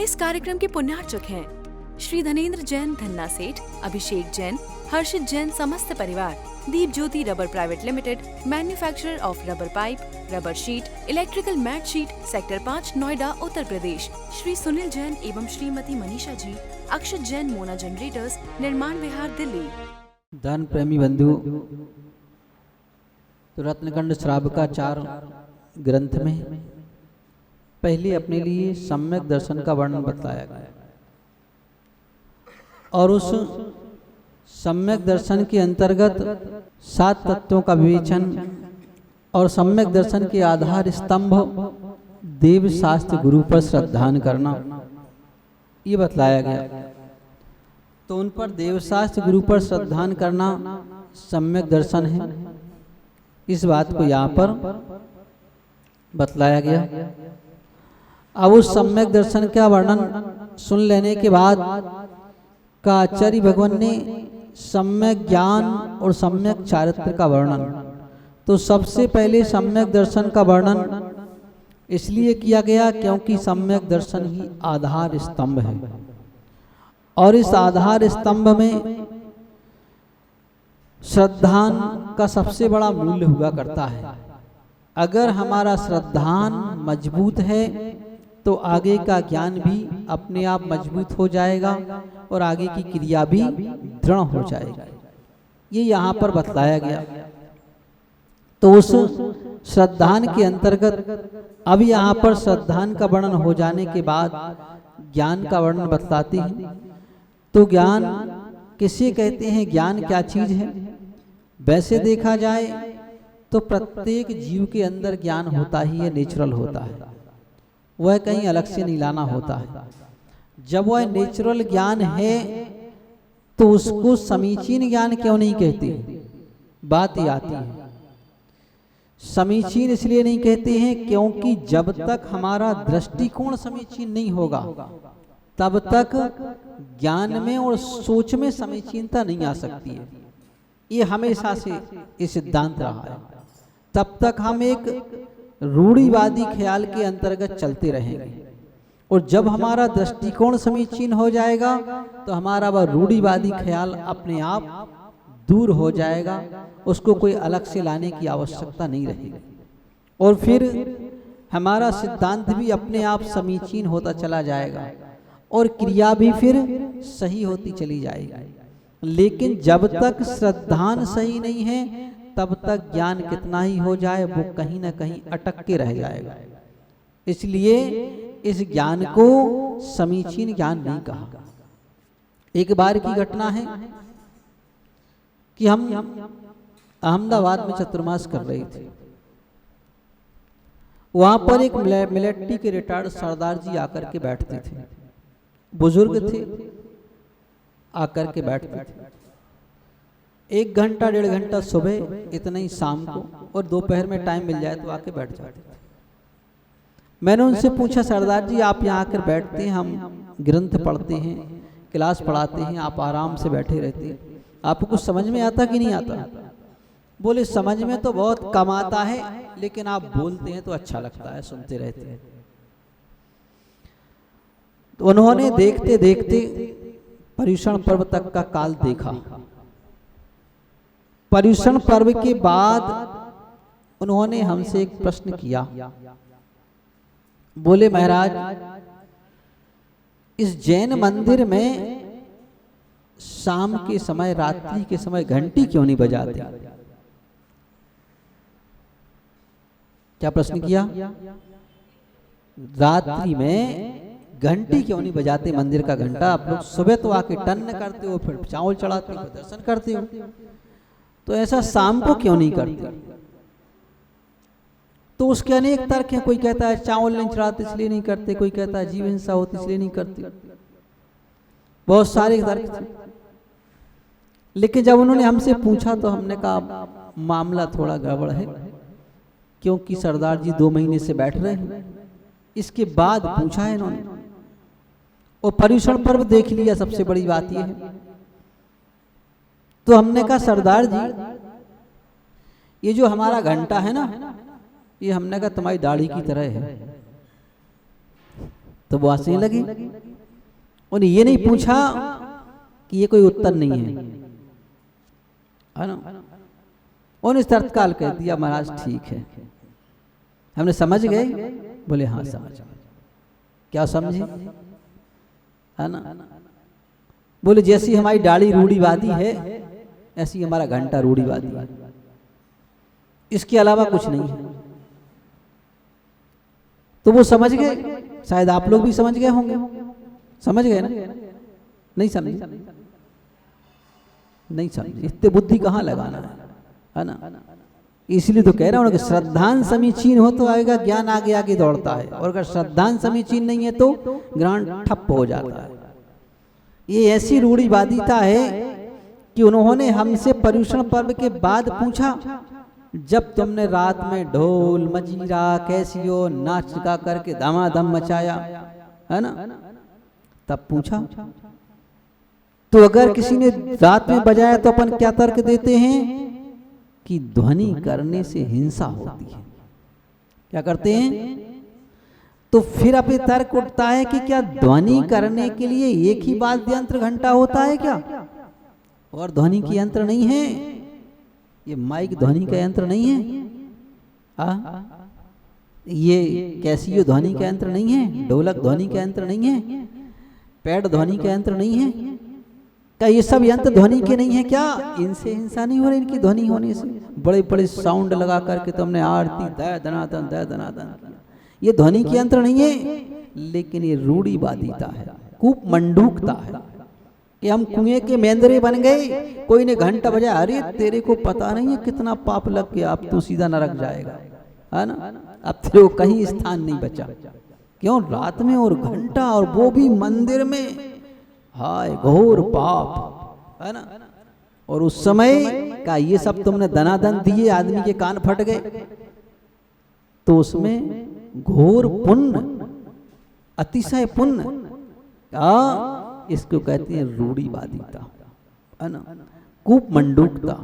इस कार्यक्रम के पुण्यार्चक हैं श्री धनेन्द्र जैन, धन्ना सेठ, अभिषेक जैन, हर्षित जैन, समस्त परिवार। Deep Jyoti rubber private limited, manufacturer of rubber pipe, rubber sheet, electrical mat sheet, sector 5, Noida, Uttar Pradesh. Shri Sunil Jain एवं श्रीमती मनीषा जी, अक्षत जैन, मोना जनरेटर्स, निर्माण विहार, दिल्ली। धन प्रेमी बंधु, तो रत्नखंड श्रावकाचार ग्रंथ में पहले अपने लिए सम्यक दर्शन का वर्णन बताया गया और उस सम्यक दर्शन के अंतर्गत 7 तत्वों का विवेचन और सम्यक दर्शन के आधार स्तंभ देव शास्त्र गुरु पर श्रद्धान करना ये बतलाया गया। तो उन पर देवशास्त्र गुरु पर श्रद्धान करना सम्यक दर्शन है, इस बात को यहाँ पर बतलाया गया। अब उस सम्यक दर्शन का वर्णन सुन लेने के बाद का आचार्य भगवान ने सम्यक ज्ञान और सम्यक चारित्र का वर्णन, तो सबसे पहले सम्यक दर्शन का वर्णन इसलिए किया गया क्योंकि सम्यक दर्शन ही आधार स्तंभ है और इस आधार स्तंभ में श्रद्धान का सबसे बड़ा मूल्य हुआ करता है। अगर हमारा श्रद्धान मजबूत है तो आगे का ज्ञान भी अपने आप मजबूत हो जाएगा और आगे की क्रिया भी दृढ़ हो जाएगी। ये यहाँ पर बतलाया गया। तो उस श्रद्धान के अंतर्गत अब यहाँ पर श्रद्धान का वर्णन हो जाने के बाद ज्ञान का वर्णन बतलाती है। तो ज्ञान किसे कहते हैं, ज्ञान क्या चीज है? वैसे देखा जाए तो प्रत्येक जीव के अंदर ज्ञान होता ही है, नेचुरल होता है, वह कहीं अलग से नहीं लाना होता है। जब वह नेचुरल ज्ञान है तो उसको समीचीन ज्ञान क्यों नहीं कहते? बात ही आती है। समीचीन इसलिए नहीं कहते हैं क्योंकि जब तक हमारा दृष्टिकोण समीचीन नहीं होगा तब तक ज्ञान में और सोच में समीचीनता नहीं आ सकती है। ये हमेशा से ये सिद्धांत रहा है। तब तक हम एक रूढ़िवादी ख्याल के अंतर्गत चलते रहेंगे और जब हमारा दृष्टिकोण समीचीन हो जाएगा तो हमारा वह रूढ़िवादी ख्याल अपने आप दूर हो जाएगा, उसको कोई अलग से लाने की आवश्यकता नहीं रहेगी और फिर हमारा सिद्धांत भी अपने आप समीचीन होता चला जाएगा और क्रिया भी फिर सही होती चली जाएगी। लेकिन जब तक श्रद्धान सही नहीं है तब तक ज्ञान कितना ही हो जाए वो कहीं ना कहीं अटक के रह जाएगा। इसलिए इस ज्ञान को समीचीन ज्ञान नहीं कहा। एक बार की घटना है कि हम अहमदाबाद में चतुर्मास कर रहे थे। वहां पर एक मिलिट्री के रिटायर्ड सरदार जी आकर के बैठते थे, बुजुर्ग थे, आकर के बैठते थे। 1 घंटा 1.5 घंटा सुबह, इतना ही शाम को, और दोपहर में टाइम मिल जाए तो आके बैठ जाते थे। मैंने उनसे पूछा, सरदार जी आप यहाँ आकर बैठते हैं, हम ग्रंथ पढ़ते हैं, क्लास पढ़ाते हैं, आप आराम से बैठे रहते हैं, आपको कुछ समझ में आता कि नहीं आता? बोले समझ में तो बहुत कम आता है लेकिन आप बोलते हैं तो अच्छा लगता है, सुनते रहते हैं। तो उन्होंने देखते देखते पर्युषण पर्व तक का काल देखा। पर्युषण पर्व के बाद उन्होंने हमसे एक प्रश्न किया। बोले महाराज इस जैन मंदिर में शाम के समय, रात्रि के समय घंटी क्यों नहीं बजाते? क्या प्रश्न किया? रात्रि में घंटी क्यों नहीं बजाते? मंदिर का घंटा आप लोग सुबह तो आके टन करते हो, फिर चावल चढ़ाते हो, दर्शन करते हो, तो ऐसा शाम को क्यों नहीं करते? तो उसके अनेक तर्क हैं। कोई कहता है चावल नहीं चढ़ाते इसलिए नहीं करते, कोई कहता है जीव हिंसा होती इसलिए नहीं करते, बहुत सारे तर्क थे। लेकिन जब उन्होंने हमसे पूछा तो हमने कहा मामला थोड़ा गड़बड़ है, क्योंकि सरदार जी 2 महीने से बैठ रहे हैं। इसके बाद पूछा है इन्होंने और पर्युषण पर्व देख लिया, सबसे बड़ी बात यह है। तो हमने कहा सरदार जी ये जो हमारा घंटा है ना, ये हमने कहा तुम्हारी दाढ़ी की तरह है। तो वो हंसने लगे। उन्हें ये नहीं पूछा कि ये कोई उत्तर नहीं है ना। उन्होंने तत्काल कह दिया महाराज ठीक है, हमने समझ गए। बोले हाँ समझ। क्या समझे, है ना। बोले जैसी हमारी दाढ़ी रूढ़िवादी है ऐसी हमारा घंटा रूढ़िवादी है, इसके अलावा कुछ नहीं है। तो वो समझ गए, शायद आप लोग भी समझ गए होंगे। समझ गए ना? नहीं समझे, नहीं समझे, इतने बुद्धि कहाँ लगाना है ना। इसलिए तो कह रहा हूं कि श्रद्धान समीचीन हो तो आएगा ज्ञान आगे आगे दौड़ता है, और अगर श्रद्धान समीचीन नहीं है तो ज्ञान ठप हो जाता है। ये ऐसी रूढ़िवादिता है कि उन्होंने हमसे पर्युषण पर्व के बाद पूछा, जब तुमने रात में ढोल मजीरा कैसियो नाच गा करके धमाधम मचाया, है ना, तब पूछा। तो अगर किसी ने रात में बजाया तो अपन क्या तर्क देते हैं कि ध्वनि करने से हिंसा होती है। क्या करते हैं? तो फिर अपने तर्क उठता है कि क्या ध्वनि करने के लिए एक ही वाद्य यंत्र घंटा होता है क्या, और ध्वनि की यंत्र नहीं है? ये माइक ध्वनि का यंत्र नहीं है, ये कैसियो ध्वनि का यंत्र नहीं है, ढोलक ध्वनि का यंत्र नहीं है, पैड ध्वनि का यंत्र नहीं है। क्या ये सब यंत्र ध्वनि के नहीं है क्या? इनसे हिंसा नहीं हो रही, इनकी ध्वनि होने से। बड़े बड़े साउंड लगा करके तुमने आरती दय दनादन किया, ये ध्वनि के यंत्र नहीं है, लेकिन ये रूढ़िवादिता है, कूप मंडूकता है कि हम कुएं के मेंदरे बन गए। कोई ने घंटा बजाया, अरे तेरे को पता नहीं है कितना पाप लग गया, अब तू सीधा नरक जाएगा, है ना। अब तेरे को कहीं स्थान नहीं बचा। क्यों? रात में और घंटा, और वो भी मंदिर में। हाय घोर पाप, है ना। और उस समय का ये सब तुमने दनादन दिए, आदमी के कान फट गए, तो उसमें घोर पुण्य, अतिशय पुण्य, इसको कहते हैं रूढ़िवादिता, है ना, कूप मंडूकता।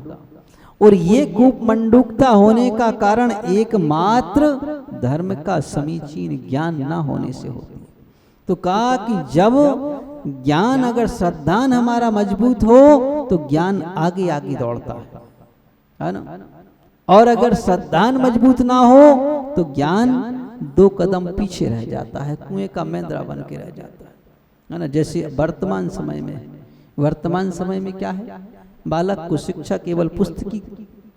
और ये कूप मंडूकता होने का कारण एकमात्र धर्म का समीचीन ज्ञान ना होने से होती है। तो कहा कि जब ज्ञान, अगर श्रद्धान हमारा मजबूत हो तो ज्ञान आगे आगे दौड़ता है ना। और अगर श्रद्धान मजबूत ना हो तो ज्ञान 2 कदम पीछे रह जाता है, कुएं का मेंदरा बन के रह जाता है ना। जैसे वर्तमान समय में क्या है, बालक को शिक्षा केवल पुस्तकी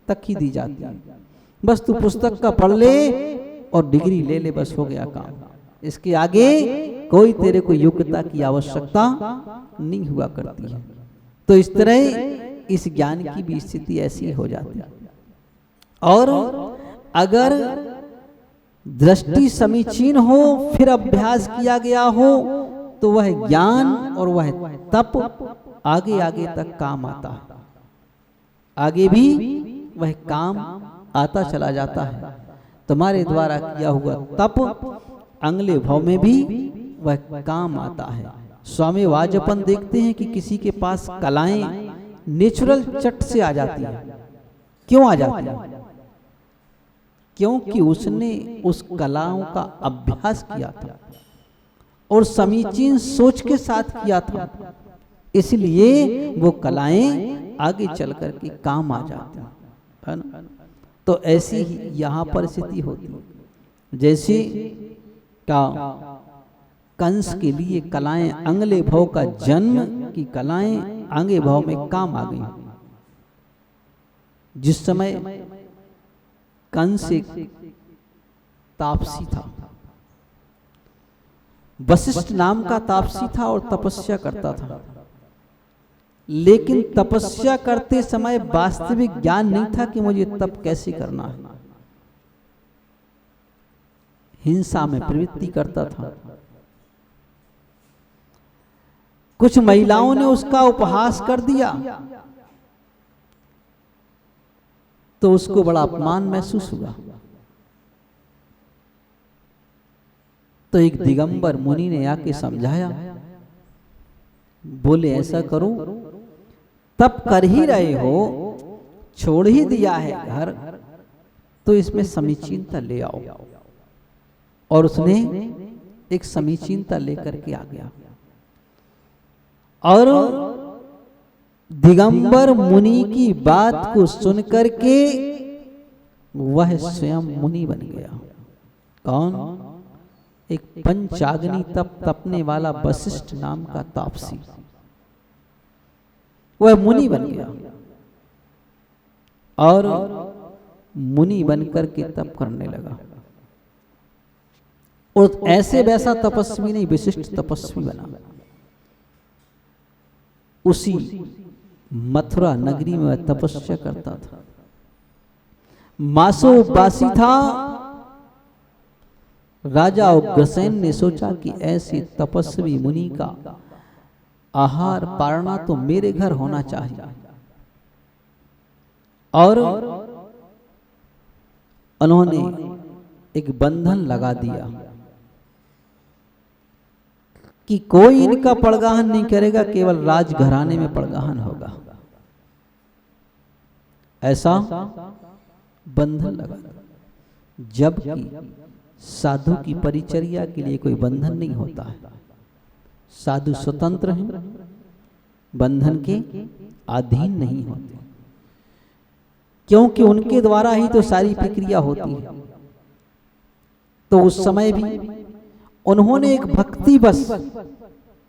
तक ही दी जाती है। बस तू पुस्तक का पढ़ ले और डिग्री ले ले, बस हो गया काम। इसके आगे कोई तेरे को योग्यता की आवश्यकता नहीं हुआ करती है। तो इस तरह इस ज्ञान की भी स्थिति ऐसी हो जाती है। और अगर दृष्टि समीचीन हो, फिर अभ्यास किया गया हो, तो वह ज्ञान और वह तप आगे आगे तक काम आता है, आगे भी वह काम आता चला जाता है। तुम्हारे द्वारा किया हुआ तप अगले भाव में भी वह काम आता है। स्वामी वाजपन देखते हैं कि किसी के पास कलाएं नेचुरल चट से आ जाती है। क्यों आ जाती है? क्योंकि उसने उस कलाओं का अभ्यास किया था और समीचीन सोच के साथ किया था, इसलिए वो कलाएं आगे चल कर के काम आ जाती है ना। तो ऐसी ही यहाँ पर स्थिति होती है। जैसे का कंस के लिए कलाएं अगले भाव का जन्म की कलाएं आगे भाव में काम आ गई। जिस समय कंस एक तापसी था, वशिष्ठ नाम का तापसी था और तपस्या करता था, लेकिन तपस्या करते समय वास्तविक ज्ञान नहीं था कि मुझे तप कैसे करना है। हिंसा में प्रवृत्ति करता था। कुछ महिलाओं ने उसका उपहास कर दिया तो उसको बड़ा अपमान महसूस हुआ। तो एक दिगंबर मुनि ने आके समझाया, बोले ऐसा करो, तप कर ही रहे हो, छोड़ ही दिया है घर, तो इसमें समीचीनता ले आओ। और उसने एक समीचीनता लेकर के आ गया और दिगंबर मुनि की बात को सुनकर के वह स्वयं मुनि बन गया। कौन? एक पंचाग्नि तप तपने वाला वशिष्ठ नाम का तापसी, वह मुनि बन गया और मुनि बनकर के तप करने लगा। और ऐसे वैसा तपस्वी नहीं, विशिष्ट तपस्वी बना। उसी मथुरा नगरी में वह तपस्या करता था, मासोपासी था। राजा उग्रसेन ने सोचा कि ऐसे तपस्वी मुनि का आहार पारना तो मेरे घर होना चाहिए, और उन्होंने एक बंधन लगा दिया कि कोई इनका पड़गाहन नहीं करेगा, केवल राजघराने में पड़गाहन होगा। ऐसा बंधन लगा, जबकि साधु की परिचर्या के लिए कोई बंधन नहीं होता है। साधु स्वतंत्र हैं, बंधन के अधीन नहीं होते, क्योंकि उनके द्वारा ही तो सारी प्रक्रिया होती है। तो उस समय भी उन्होंने एक भक्ति बस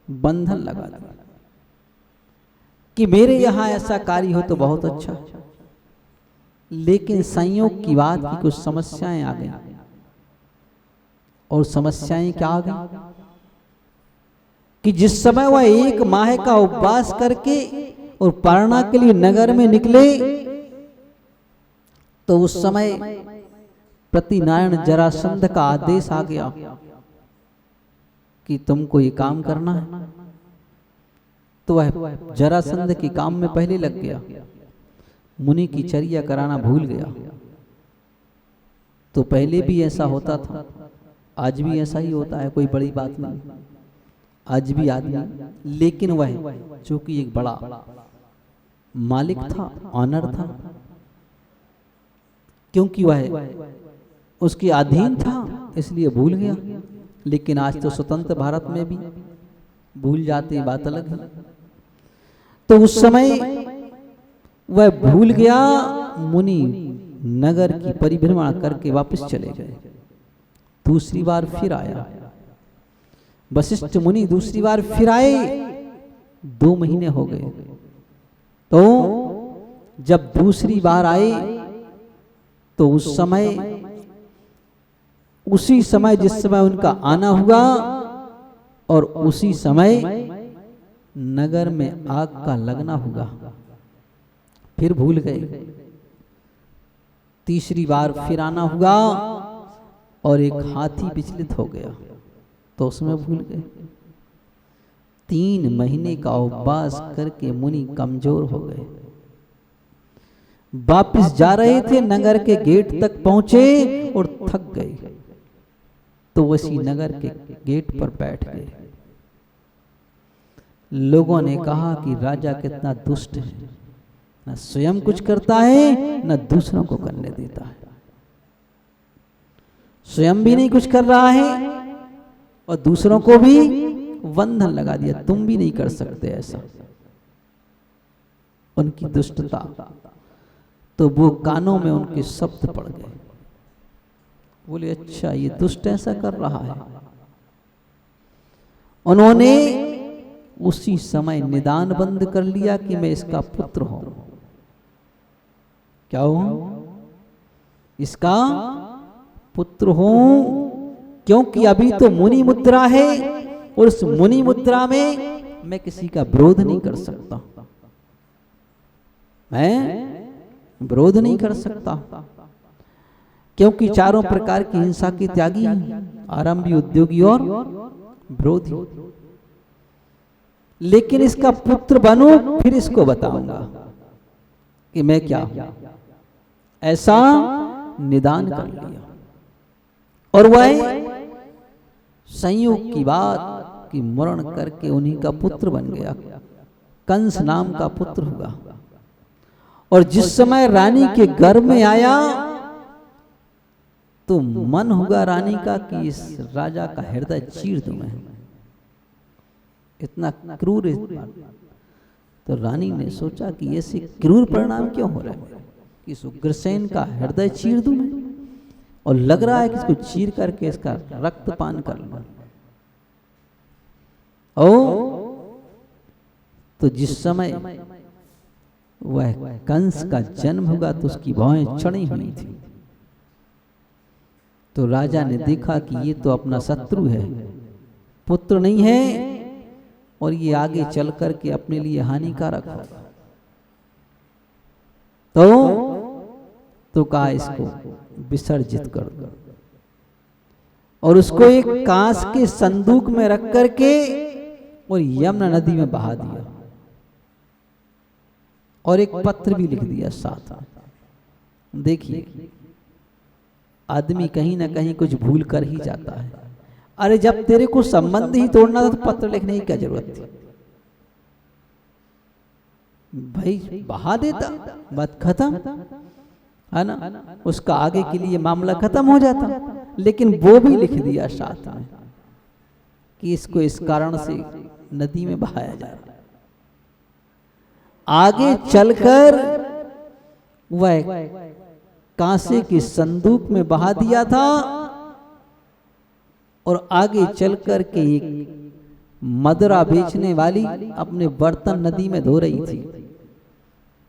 बंधन लगा दिया कि मेरे यहां ऐसा कार्य हो तो बहुत अच्छा। लेकिन संयोग की बात की कुछ समस्याएं आ गई, और समस्याएं क्या आ गई कि जिस समय वह 1 माह का उपवास करके और पारणा के लिए नगर में निकले, तो उस समय प्रतिनारायण जरासंध का आदेश आ गया कि तुमको ये काम करना है। तो वह जरासंध के काम में पहले लग गया, मुनि की चर्या कराना भूल गया। तो पहले भी ऐसा होता था, आज भी ऐसा ही होता है, कोई बड़ी बात नहीं। आज भी आदमी, लेकिन वह चूंकि एक बड़ा मालिक था, ऑनर था, क्योंकि वह उसके अधीन था, इसलिए भूल गया। लेकिन आज तो स्वतंत्र भारत में भी भूल जाते, बात अलग है। तो उस समय वह भूल गया। मुनि नगर की परिभ्रमण करके वापस चले गए। दूसरी बार फिर आया वशिष्ठ मुनि, दूसरी बार फिर आए। 2 महीने हो गए। तो जब दूसरी बार आए तो उस समय, उसी समय जिस समय उनका आना हुआ, और उसी समय नगर में आग का लगना हुआ, फिर भूल गए। तीसरी बार फिर आना हुआ और एक हाथी विचलित हो गया, तो उसमें भूल गए। 3 महीने का उपवास करके मुनि कमजोर हो गए। वापिस जा रहे थे, नगर के गेट तक पहुंचे और थक गए। तो उसी नगर के गेट पर बैठ गए। लोगों ने कहा कि राजा कितना दुष्ट है, न स्वयं कुछ करता है न दूसरों को करने देता है। स्वयं भी नहीं कुछ कर रहा है और दूसरों को भी बंधन लगा दिया, तुम भी नहीं कर सकते ऐसा। उनकी दुष्टता, तो वो कानों में उनके शब्द पड़ गए। बोले अच्छा, ये दुष्ट ऐसा कर रहा है। उन्होंने उसी समय निदान बंद कर लिया कि मैं इसका पुत्र हूं। क्या हूं? इसका पुत्र हूं, क्योंकि अभी तो मुनि मुद्रा है और उस मुनि मुद्रा में मैं किसी का विरोध नहीं कर सकता, मैं विरोध नहीं कर सकता, क्योंकि चारों प्रकार की हिंसा के त्यागी हैं, आरंभी, उद्योगी और विरोधी। लेकिन इसका पुत्र बनूं, फिर इसको बताऊंगा कि मैं क्या हूं। ऐसा निदान कर लिया। और वह संयोग की बात कि मरण करके उन्हीं का पुत्र बन गया, कंस नाम का पुत्र हुआ। और जिस समय रानी के घर में आया तो मन होगा रानी का कि इस राजा का हृदय चीर दूं मैं, इतना क्रूर तो रानी ने सोचा कि ऐसे क्रूर परिणाम क्यों हो रहा है कि इस उग्रसेन का हृदय चीर दूं मैं, और लग रहा है कि इसको चीर करके इसका रक्तपान कर लूं। तो जिस समय वह कंस का जन्म होगा तो उसकी भौहें चढ़ी हुई थी। तो राजा ने देखा कि ये तो अपना शत्रु है, पुत्र नहीं है, और ये आगे चल करके अपने लिए हानिकारक होगा। तो कहा इसको विसर्जित कर दो, और उसको एक कांस के संदूक में रख करके और यमुना नदी में बहा दिया, और एक पत्र भी लिख दिया साथ में। देखिए आदमी कहीं ना कहीं कुछ भूल कर ही जाता है। अरे जब तेरे को संबंध ही तोड़ना था तो पत्र लिखने की क्या जरूरत थी भाई, बहा देता, बात खत्म है ना, उसका आगे के लिए मामला खत्म हो जाता। लेकिन वो भी लिख दिया साथ में कि इसको इस कारण से नदी में बहाया जा रहा है। आगे चलकर वह कांसे के संदूक में बहा दिया था, और आगे चलकर के एक मदरा बेचने वाली अपने बर्तन नदी में धो रही थी।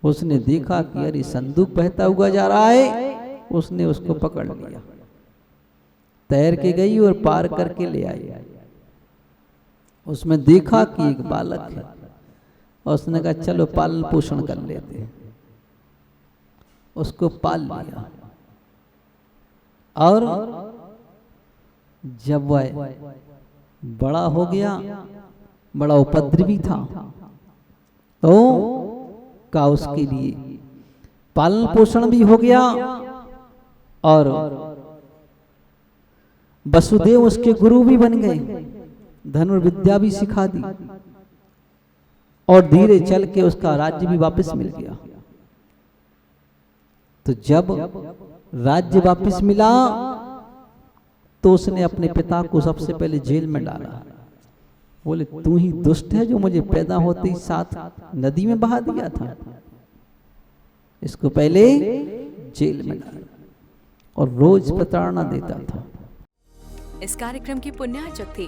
उसने देखा कि अरे संदूक बहता हुआ जा रहा है, उसने उसको पकड़ लिया, तैर के गई और पार करके ले आई। उसमें देखा कि एक बालक है, और उसने कहा चलो पालन पोषण कर लेते हैं। उसको पाल लिया, और जब वह बड़ा हो गया, बड़ा उपद्रवी था, तो का उसके लिए पालन पोषण भी हो गया, और वसुदेव उसके गुरु भी बन गए, धनुर्विद्या भी सिखा दी, और धीरे चल के उसका राज्य भी वापस मिल गया। तो जब राज्य वापस मिला तो उसने अपने पिता को सबसे पहले जेल में डाला। बोले तू ही दुष्ट है जो मुझे पैदा होते ही साथ नदी में बहा दिया था, इसको पहले जेल में डाला, और रोज प्रताड़ना देता था। इस कार्यक्रम के पुण्यार्चक थे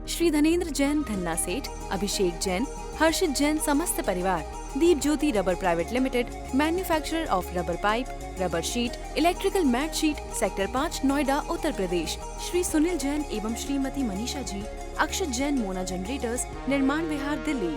श्री धनेंद्र जैन धन्ना सेठ, अभिषेक जैन, हर्षित जैन समस्त परिवार, Deep Jyoti rubber private limited, manufacturer of rubber pipe, rubber sheet, electrical mat sheet, sector 5 Noida Uttar Pradesh. Shri Sunil Jain एवं श्रीमती मनीषा जी, अक्षत जैन मोना जनरेटर्स, निर्माण विहार दिल्ली।